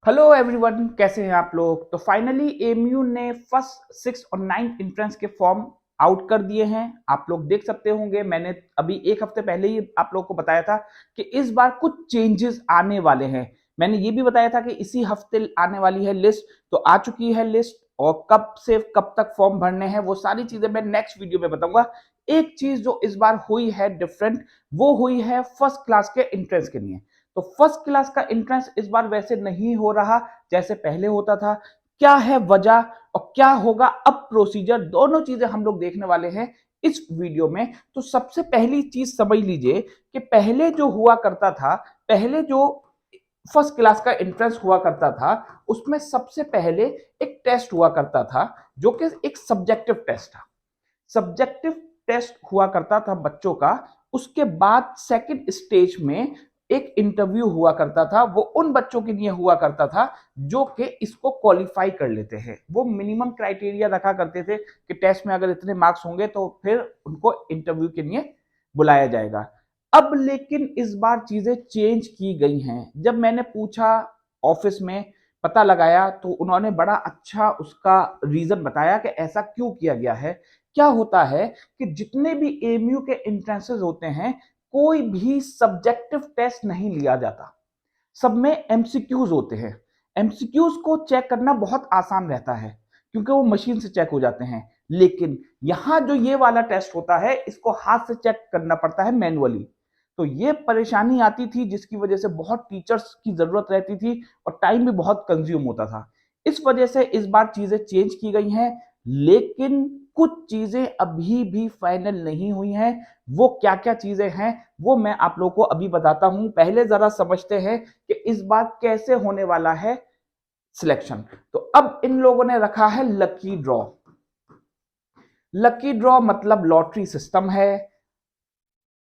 Hello everyone, कैसे हैं आप लोग। तो फाइनली एमयू ने फर्स्ट 6 और 9 एंट्रेंस के फॉर्म आउट कर दिए हैं। आप लोग देख सकते होंगे, मैंने अभी एक हफ्ते पहले ही आप लोग को बताया था कि इस बार कुछ चेंजेस आने वाले हैं। मैंने ये भी बताया था कि इसी हफ्ते आने वाली है लिस्ट। तो आ चुकी है लिस्ट, और कब से कब तक फॉर्म भरने हैं वो सारी चीजें मैं नेक्स्ट वीडियो में बताऊंगा। एक चीज जो इस बार हुई है डिफरेंट, वो हुई है फर्स्ट क्लास के एंट्रेंस के लिए। तो फर्स्ट क्लास का एंट्रेंस इस बार वैसे नहीं हो रहा जैसे पहले होता था। क्या है वजह और क्या होगा अब प्रोसीजर, दोनों चीजें हम लोग देखने वाले हैं इस वीडियो में। तो सबसे पहली चीज समझ लीजिए कि पहले जो हुआ करता था, पहले जो फर्स्ट क्लास का एंट्रेंस हुआ करता था, उसमें सबसे पहले एक टेस्ट हुआ करता था जो कि एक सब्जेक्टिव टेस्ट था। सब्जेक्टिव टेस्ट हुआ करता था बच्चों का। उसके बाद सेकंड स्टेज में एक इंटरव्यू हुआ करता था। वो उन बच्चों के लिए हुआ करता था जो कि इसको क्वालिफाई कर लेते हैं। वो मिनिमम क्राइटेरिया रखा करते थे कि टेस्ट में अगर इतने मार्क्स होंगे तो फिर उनको इंटरव्यू के लिए बुलाया जाएगा। अब लेकिन इस बार चीजें चेंज की गई हैं। जब मैंने पूछा ऑफिस में, पता लगाया, तो उन्होंने बड़ा अच्छा उसका रीजन बताया कि ऐसा क्यों किया गया है। क्या होता है कि जितने भी एमयू के एंट्रेंसेस होते हैं, कोई भी सब्जेक्टिव टेस्ट नहीं लिया जाता। सब में एमसीक्यूज होते हैं। एमसीक्यूज को चेक करना बहुत आसान रहता है क्योंकि वो मशीन से चेक हो जाते हैं। लेकिन यहां जो ये वाला टेस्ट होता है, इसको हाथ से चेक करना पड़ता है मैनुअली। तो ये परेशानी आती थी जिसकी वजह से बहुत टीचर्स की जरूरत रहती थी और टाइम भी बहुत कंज्यूम होता था। इस वजह से इस बार चीजें चेंज की गई हैं। लेकिन कुछ चीजें अभी भी फाइनल नहीं हुई हैं। वो क्या क्या चीजें हैं वो मैं आप लोगों को अभी बताता हूं। पहले जरा समझते हैं कि इस बार कैसे होने वाला है सिलेक्शन। तो अब इन लोगों ने रखा है लकी ड्रॉ। लकी ड्रॉ मतलब लॉटरी सिस्टम है।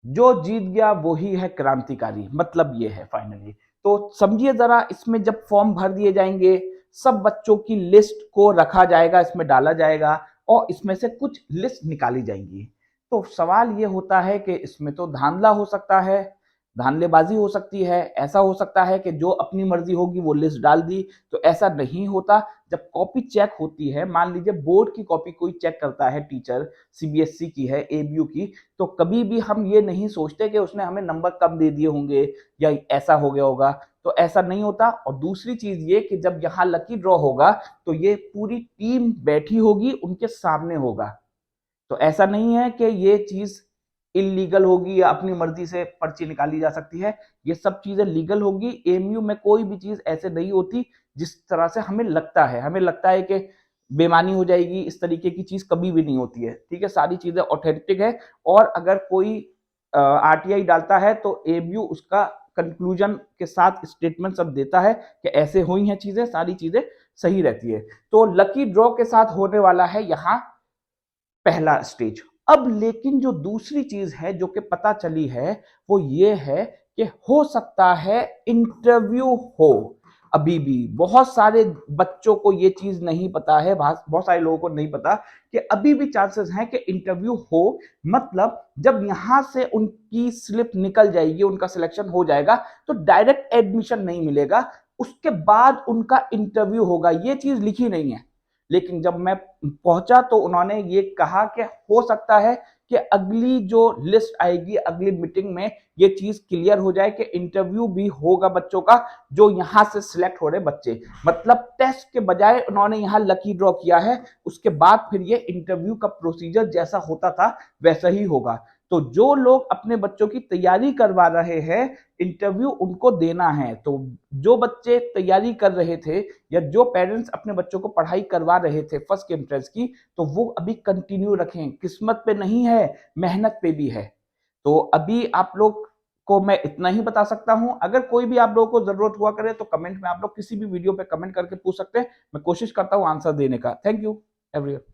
जो जीत गया वही है क्रांतिकारी, मतलब ये है फाइनली। तो समझिए जरा, इसमें जब फॉर्म भर दिए जाएंगे, सब बच्चों की लिस्ट को रखा जाएगा, इसमें डाला जाएगा और इसमें से कुछ लिस्ट निकाली जाएंगी। तो सवाल ये होता है कि इसमें तो धांधला हो सकता है, धांधलेबाजी हो सकती है। ऐसा हो सकता है कि जो अपनी मर्जी होगी वो लिस्ट डाल दी। तो ऐसा नहीं होता। जब कॉपी चेक होती है, मान लीजिए बोर्ड की कॉपी कोई चेक करता है टीचर, सीबीएसई की है, एबीयू की, तो कभी भी हम ये नहीं सोचते कि उसने हमें नंबर कम दे दिए होंगे या ऐसा हो गया होगा। तो ऐसा नहीं होता। और दूसरी चीज ये कि जब यहाँ लकी ड्रॉ होगा तो ये पूरी टीम बैठी होगी, उनके सामने होगा। तो ऐसा नहीं है कि ये चीज इलीगल होगी या अपनी मर्जी से पर्ची निकाली जा सकती है। ये सब चीजें लीगल होगी। एमयू में कोई भी चीज ऐसे नहीं होती जिस तरह से हमें लगता है। हमें लगता है कि बेमानी हो जाएगी, इस तरीके की चीज कभी भी नहीं होती है। ठीक है, सारी चीजें ऑथेंटिक है। और अगर कोई आरटीआई डालता है तो एमयू उसका कंक्लूजन के साथ स्टेटमेंट सब देता है कि ऐसे हुई हैं चीजें, सारी चीजें सही रहती है। तो लकी ड्रॉ के साथ होने वाला है यहाँ पहला स्टेज। अब लेकिन जो दूसरी चीज है जो कि पता चली है, वो ये है कि हो सकता है इंटरव्यू हो। अभी भी बहुत सारे बच्चों को ये चीज नहीं पता है, बहुत सारे लोगों को नहीं पता कि अभी भी चांसेस हैं कि इंटरव्यू हो। मतलब जब यहां से उनकी स्लिप निकल जाएगी, उनका सिलेक्शन हो जाएगा, तो डायरेक्ट एडमिशन नहीं मिलेगा। उसके बाद उनका इंटरव्यू होगा। ये चीज लिखी नहीं है, लेकिन जब मैं पहुंचा तो उन्होंने ये कहा कि हो सकता है कि अगली जो लिस्ट आएगी, अगली मीटिंग में ये चीज क्लियर हो जाए कि इंटरव्यू भी होगा बच्चों का, जो यहां से सिलेक्ट हो रहे बच्चे। मतलब टेस्ट के बजाय उन्होंने यहां लकी ड्रॉ किया है। उसके बाद फिर ये इंटरव्यू का प्रोसीजर जैसा होता था वैसा ही होगा। तो जो लोग अपने बच्चों की तैयारी करवा रहे हैं, इंटरव्यू उनको देना है। तो जो बच्चे तैयारी कर रहे थे या जो पेरेंट्स अपने बच्चों को पढ़ाई करवा रहे थे फर्स्ट एंट्रेंस की, तो वो अभी कंटिन्यू रखें। किस्मत पे नहीं है, मेहनत पे भी है। तो अभी आप लोग को मैं इतना ही बता सकता हूं। अगर कोई भी आप लोगों को जरूरत हुआ करे तो कमेंट में आप लोग किसी भी वीडियो पे कमेंट करके पूछ सकते हैं। मैं कोशिश करता हूं आंसर देने का। Thank you everyone.